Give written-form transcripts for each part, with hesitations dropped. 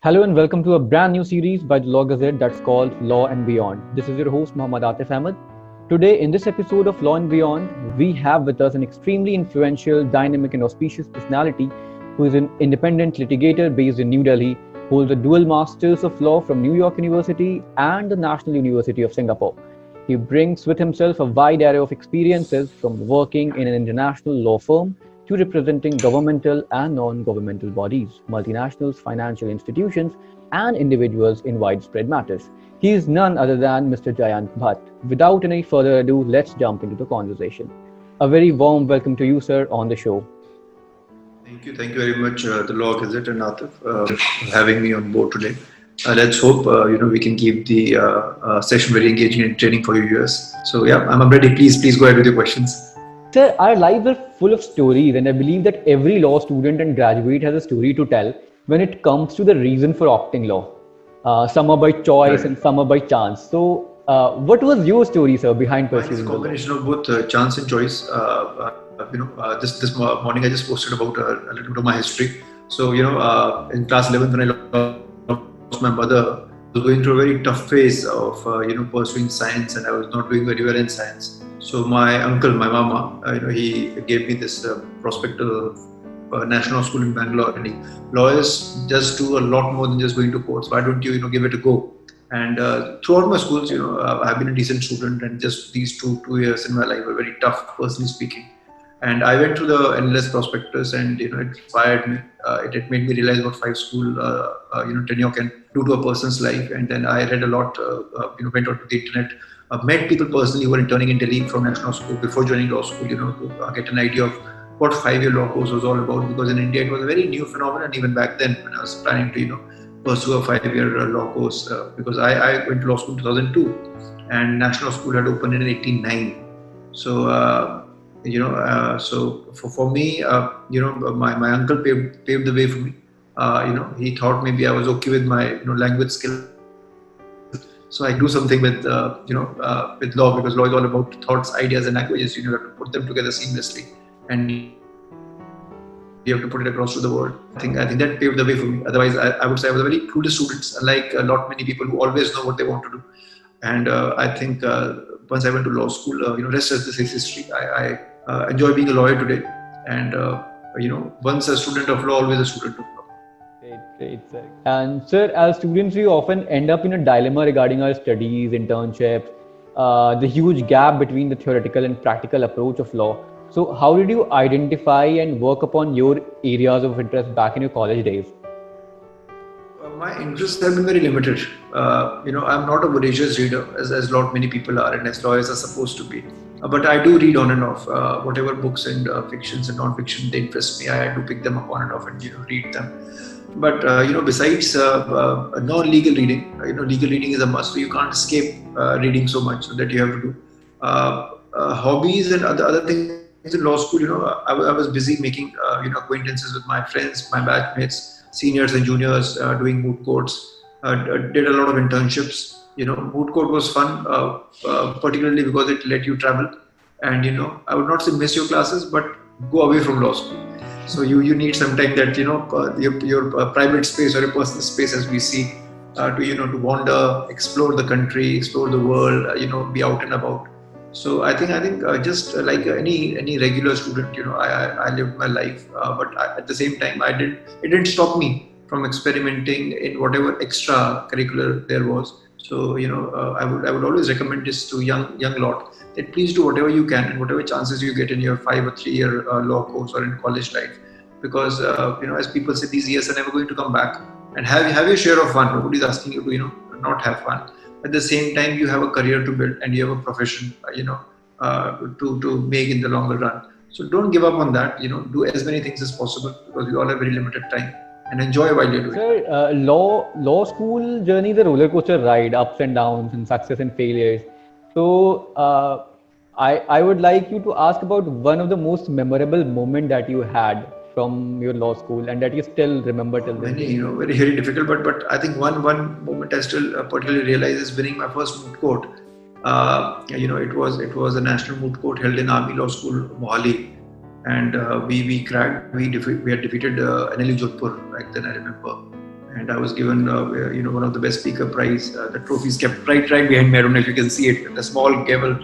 Hello and welcome to a brand new series by the Law Gazette that's called Law and Beyond. This is your host Muhammad Atif Ahmed. Today, in this episode of Law and Beyond, we have with us an extremely influential, dynamic, and auspicious personality who is an independent litigator based in New Delhi, holds a dual Masters of Law from New York University and the National University of Singapore. He brings with himself a wide array of experiences from working in an international law firm to representing governmental and non-governmental bodies, multinationals, financial institutions, and individuals in widespread matters. He is none other than Mr. Jayant Bhatt. Without any further ado, let's jump into the conversation. A very warm welcome to you, sir, on the show. Thank you very much, the Law Gazette and Atif, having me on board today. Let's hope we can keep the session very engaging and entertaining for your viewers. So yeah, I'm ready. Please go ahead with your questions. Sir, our lives are full of stories, and I believe that every law student and graduate has a story to tell when it comes to the reason for opting law. Some are by choice Right. and some are by chance. So, what was your story, sir, behind Mine is a pursuing the law? combination of both chance and choice. This morning I just posted about a little bit of my history. So in class 11 when I lost my mother, I was going through a very tough phase of pursuing science, and I was not doing very well in science. So my uncle, my mama, he gave me this prospect of national school in Bangalore, and lawyers just do a lot more than just going to courts. Why don't you give it a go? And throughout my schools, I've been a decent student, and just these two years in my life were very tough, personally speaking. And I went through the endless prospectus, and it inspired me. It made me realize what five school tenure can do to a person's life. And then I read a lot. Went onto the internet, met people personally who were interning in Delhi from national school before joining law school. To get an idea of what 5-year law course was all about. Because in India it was a very new phenomenon even back then when I was planning to pursue a 5-year law course. Because I went to law school in 2002, and national school had opened in 1989. So. So for me, my uncle paved the way for me. He thought maybe I was okay with my language skill, so I do something with with law, because law is all about thoughts, ideas, and languages. You have to put them together seamlessly, and you have to put it across to the world. I think that paved the way for me. Otherwise, I would say I was a very clueless student, unlike a lot many people who always know what they want to do. And I think once I went to law school, rest is history. I enjoy being a lawyer today, and once a student of law, always a student of law. Great, sir. And sir, as students, we often end up in a dilemma regarding our studies, internships, the huge gap between the theoretical and practical approach of law. So, how did you identify and work upon your areas of interest back in your college days? My interests have been very limited. I'm not a voracious reader, as lot many people are, and as lawyers are supposed to be. But I do read on and off. Whatever books and fictions and non-fiction they interest me, I do pick them up on and off and read them. But besides non-legal reading, legal reading is a must. So you can't escape reading so much, so that you have to do hobbies and other things in law school. I was busy making acquaintances with my friends, my batchmates, seniors and juniors, doing moot courts. Did a lot of internships. Moot court was fun, particularly because it let you travel, and I would not say miss your classes, but go away from law school. So you need some time that your private space or your personal space, as we see, to wander, explore the country, explore the world, be out and about. So I think just like any regular student, I lived my life, but at the same time, it didn't stop me from experimenting in whatever extra curricular there was. So I would always recommend this to young lot, that please do whatever you can and whatever chances you get in your 5 or 3-year law course or in college life, because as people say, these years are never going to come back. And have your share of fun. Nobody's asking you to not have fun. At the same time, you have a career to build and you have a profession to make in the longer run. So don't give up on that. Do as many things as possible, because we all have very limited time, and enjoy while you're doing it. Sir, law school journey is a roller coaster ride, ups and downs, and success and failures. So, I would like you to ask about one of the most memorable moment that you had from your law school and that you still remember till then. Many, very difficult, but I think one moment I still particularly realize is winning my first moot court. It was a national moot court held in Army Law School, Mohali, and we cracked. We had defeated NLU Jodhpur back then, I remember, and I was given one of the best speaker prize. The trophy is kept right behind me. I don't know if you can see it, the small gavel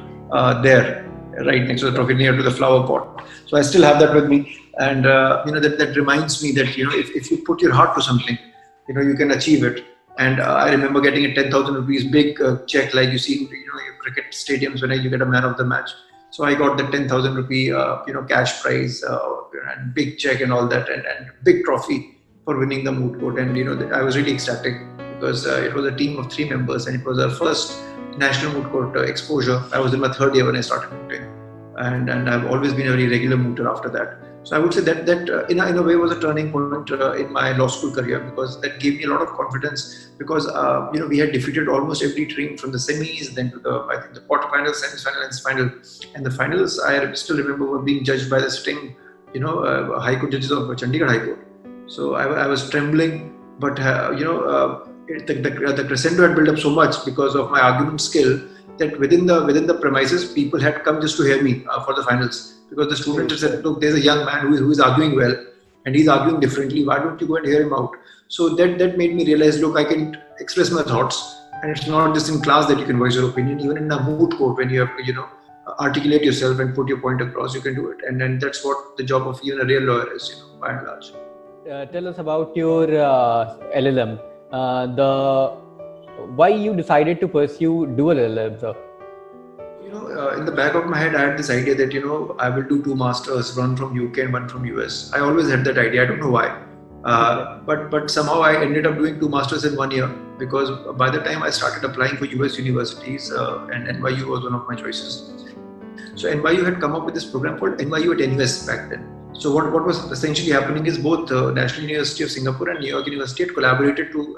there, right next to the trophy, near to the flower pot. So I still have that with me, and that reminds me that if you put your heart to something, you can achieve it. And I remember getting a 10,000 rupees big check, like you see in your cricket stadiums when you get a man of the match. So I got the 10,000 rupee cash prize and big check and all that, and big trophy for winning the moot court. And I was really ecstatic because it was a team of 3 members, and it was our first national moot court exposure. I was in my 3rd year when I started mooting, and I've always been a very regular mooter after that. So I would say that in a way was a turning point in my law school career, because that gave me a lot of confidence, because we had defeated almost every team from the semis, then to the quarterfinals, semi-final, and final. And the finals, I still remember, were being judged by the sitting High Court judges of Chandigarh High Court. So I was trembling, but the crescendo had built up so much because of my argument skill, that within the premises, people had come just to hear me for the finals, because the students said, look, there's a young man who is arguing well, and he's arguing differently. Why don't you go and hear him out? So that made me realize, look, I can express my thoughts, and it's not just in class that you can voice your opinion. Even in a moot court, when you have to articulate yourself and put your point across, you can do it. And then that's what the job of even a real lawyer is, by and large. Tell us about your LLM. Why you decided to pursue dual LLM, sir? In the back of my head, I had this idea that I will do 2 masters, one from UK and one from US. I always had that idea. I don't know why, but somehow I ended up doing 2 masters in 1 year, because by the time I started applying for US universities, and NYU was one of my choices. So NYU had come up with this program called NYU at NUS back then. So what was essentially happening is both National University of Singapore and New York University had collaborated to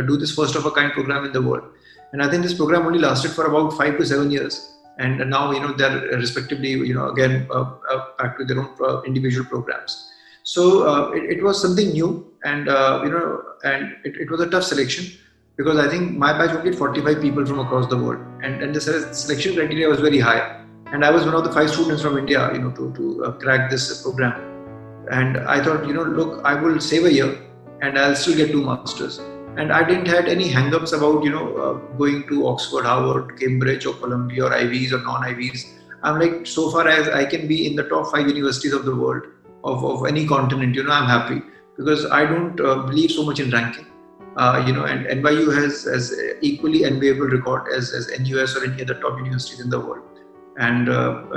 do this first of a kind program in the world. And I think this program only lasted for about 5 to 7 years. And now, they're respectively, again, back to their own individual programs. So it was something new, and it was a tough selection, because I think my batch only had 45 people from across the world, and the selection criteria was very high. And I was one of the 5 students from India, to crack this program. And I thought, look, I will save a year, and I'll still get 2 masters. And I didn't have any hang-ups about, going to Oxford, Harvard, Cambridge, or Columbia, or IVs or non-IVs. I'm like, so far as I can be in the top 5 universities of the world, of any continent, I'm happy, because I don't believe so much in ranking. And NYU has equally enviable record as NUS or any other top universities in the world. And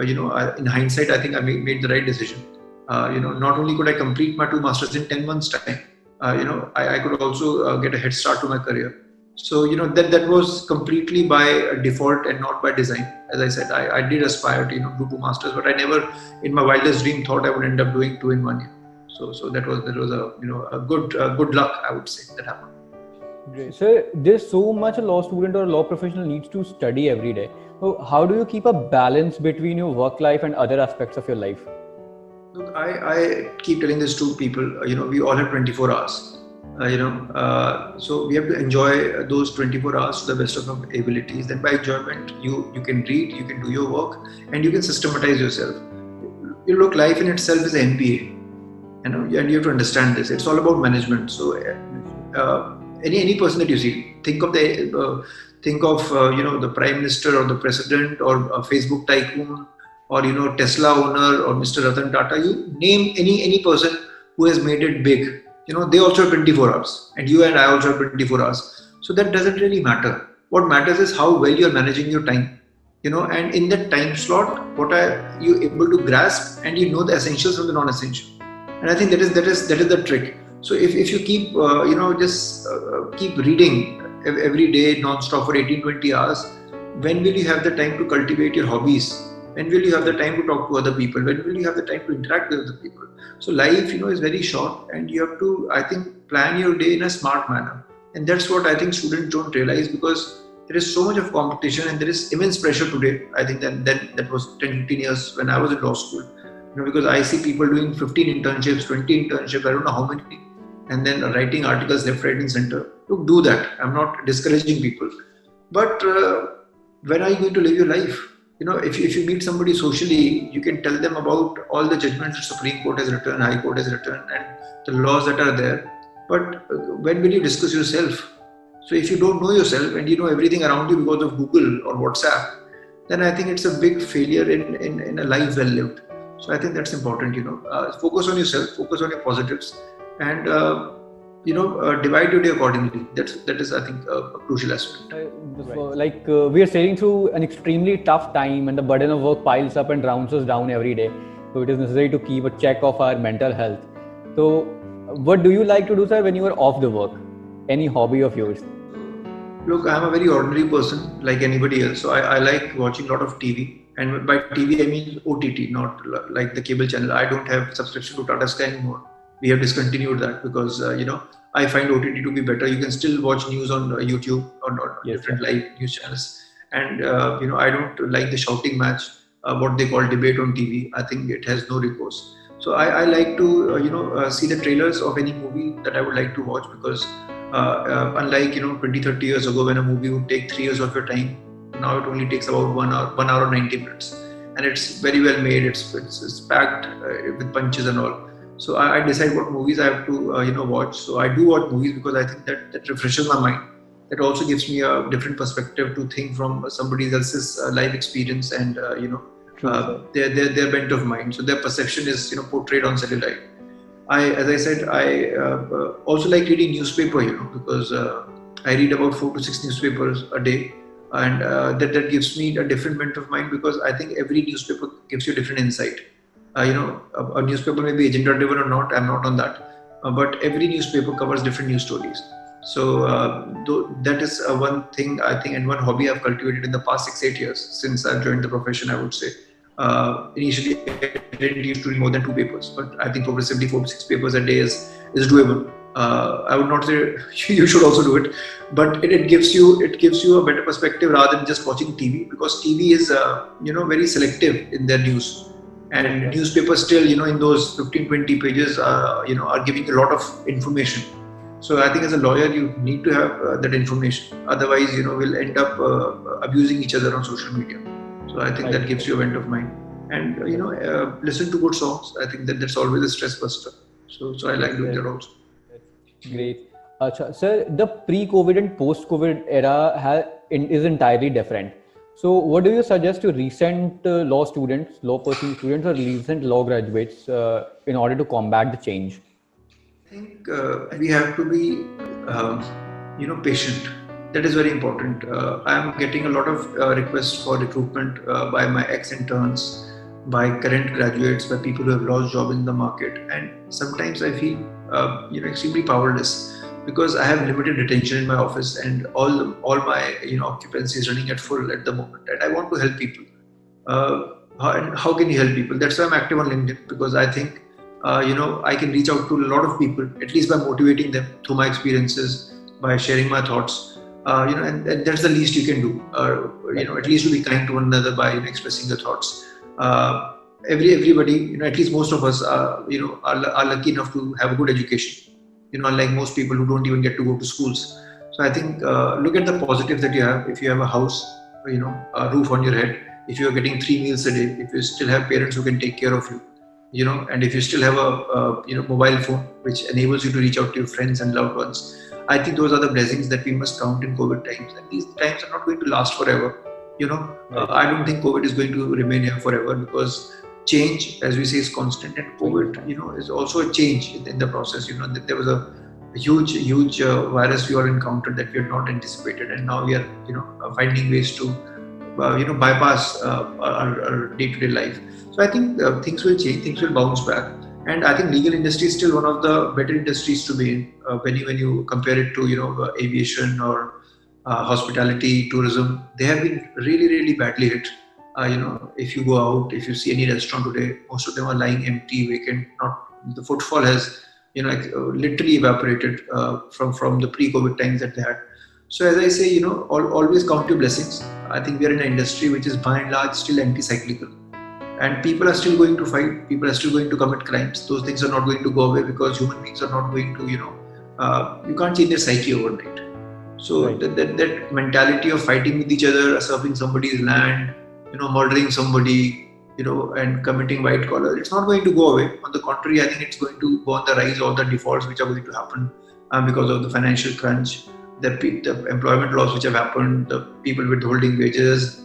in hindsight, I think I made the right decision. Not only could I complete my 2 masters in 10 months' time, I could also get a head start to my career. So that was completely by default and not by design. As I said, I did aspire to do 2 masters, but I never, in my wildest dream, thought I would end up doing 2 in 1 year. So that was a good luck, I would say, that happened. Great. So there's so much a law student or a law professional needs to study every day. So how do you keep a balance between your work life and other aspects of your life? Look, I keep telling this to people, we all have 24 hours, so we have to enjoy those 24 hours to the best of our abilities. Then by enjoyment, you can read, you can do your work, and you can systematize yourself. Look, life in itself is an MBA, and you have to understand this. It's all about management. So any person that you see, think of the Prime Minister or the President or a Facebook tycoon, or Tesla owner or Mr. Ratan Tata. You name any person who has made it big. They also have 24 hours, and you and I also have 24 hours. So that doesn't really matter. What matters is how well you're managing your time. And in that time slot, what are you able to grasp, and the essentials from the non-essential. And I think that is the trick. So if you keep keep reading every day non-stop for 18-20 hours, when will you have the time to cultivate your hobbies? When will you have the time to talk to other people? When will you have the time to interact with other people? So life, is very short, and you have to, I think, plan your day in a smart manner. And that's what I think students don't realize, because there is so much of competition and there is immense pressure today. I think that was 10-15 years when I was in law school. Because I see people doing 15 internships, 20 internships, I don't know how many, and then writing articles left, right, and center. Look, do that. I'm not discouraging people. But when are you going to live your life? If you meet somebody socially, you can tell them about all the judgments the Supreme Court has written, High Court has written, and the laws that are there. But when will you discuss yourself? So if you don't know yourself and you know everything around you because of Google or WhatsApp, then I think it's a big failure in a life well lived. So I think that's important. Focus on yourself, focus on your positives, and divide your day accordingly. That is I think a crucial aspect. We are sailing through an extremely tough time, and the burden of work piles up and rounds us down every day. So it is necessary to keep a check of our mental health. So, what do you like to do, sir, when you are off the work? Any hobby of yours? Look, I'm a very ordinary person like anybody else. So I like watching a lot of TV. And by TV, I mean OTT, not like the cable channel. I don't have subscription to Tata Sky anymore. We have discontinued that because, I find OTT to be better. You can still watch news on YouTube or Yes, different sir. live news channels. And, I don't like the shouting match, what they call debate on TV. I think it has no recourse. So I like to, see the trailers of any movie that I would like to watch because unlike 20 30 years ago when a movie would take 3 years of your time, now it only takes about 1 hour 90 minutes, and it's very well made. It's packed with punches and all. So I decide what movies I have to watch. So I do watch movies because I think that refreshes my mind. That also gives me a different perspective to think from somebody else's life experience and True, sir. their bent of mind. So their perception is portrayed on cellulite. As I said, I also like reading newspaper, because I read about 4 to 6 newspapers a day, and that gives me a different bent of mind because I think every newspaper gives you a different insight. A newspaper may be agenda driven or not. I'm not on that, but every newspaper covers different news stories. So that is one thing I think, and one hobby I've cultivated in the past 6 8 years since I've joined the profession. I would say initially I didn't used to read more than 2 papers, but I think progressively 4 to 6 papers a day is doable. I would not say you should also do it, but it gives you a better perspective rather than just watching TV because TV is very selective in their news, and Yes, newspapers still in those 15 20 pages are giving a lot of information. So I think as a lawyer you need to have that information. Otherwise, we'll end up abusing each other on social media. So I think right, that gives you a vent of mind. And listen to good songs. I think that's always a stress buster. So I like doing that also. great. Sir, the pre-COVID and post-COVID era is entirely different. So, what do you suggest to recent law students, law pursuing students, or recent law graduates in order to combat the change? I think we have to be, patient. That is very important. I am getting a lot of requests for recruitment by my ex-interns, by current graduates, by people who have lost job in the market, and sometimes I feel, extremely powerless because I have limited attention in my office and all my occupancy is running at full at the moment, and I want to help people. How can you help people? That's why I'm active on LinkedIn because I think I can reach out to a lot of people, at least by motivating them through my experiences, by sharing my thoughts. And that's the least you can do. At least to be kind to one another by expressing your thoughts. Everybody, at least most of us, are lucky enough to have a good education. Unlike most people who don't even get to go to schools. So I think look at the positives that you have. If you have a house, a roof on your head, if you are getting 3 meals a day, if you still have parents who can take care of you, and if you still have a mobile phone which enables you to reach out to your friends and loved ones, I think those are the blessings that we must count in COVID times. And these times are not going to last forever. Right. I don't think COVID is going to remain here forever because change, as we say, is constant, and COVID, is also a change in the process. There was a huge virus we all encountered that we had not anticipated, and now we are, finding ways to, bypass our day-to-day life. So I think things will change, things will bounce back, and I think legal industry is still one of the better industries to be in when you compare it to aviation or hospitality, tourism. They have been really really badly hit. If you go out, if you see any restaurant today, most of them are lying empty, vacant. Not the footfall has literally evaporated from the pre-COVID times that they had. So as I say, always count your blessings. I think we are in an industry which is by and large still anti-cyclical. And people are still going to fight, people are still going to commit crimes. Those things are not going to go away because human beings are not going to, you can't change their psyche overnight. So Right. that mentality of fighting with each other, usurping somebody's land, murdering somebody, and committing white collar, it's not going to go away. On the contrary, I think it's going to go on the rise. All the defaults which are going to happen because of the financial crunch, the employment laws which have happened, the people withholding wages,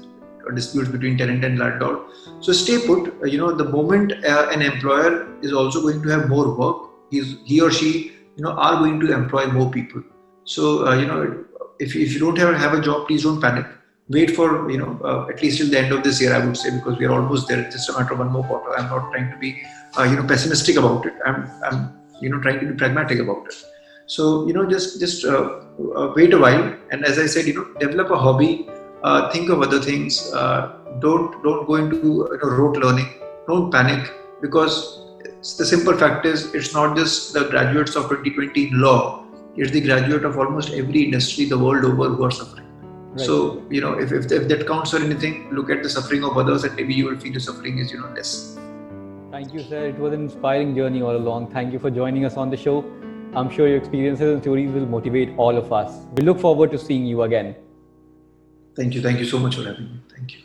disputes between tenant and landlord. So stay put. The moment an employer is also going to have more work, he or she are going to employ more people. So if you don't have a job, please don't panic. Wait for at least till the end of this year, I would say, because we are almost there. It's just a matter of one more quarter. I'm not trying to be pessimistic about it. I'm trying to be pragmatic about it. So just wait a while, and as I said, develop a hobby. Think of other things. Don't go into rote learning. Don't panic, because the simple fact is it's not just the graduates of 2020 in law. It's the graduate of almost every industry the world over who are suffering. Right. So if that counts for anything, look at the suffering of others, and maybe you will feel the suffering is less. Thank you, sir. It was an inspiring journey all along. Thank you for joining us on the show. I'm sure your experiences and stories will motivate all of us. We look forward to seeing you again. Thank you. Thank you so much for having me. Thank you.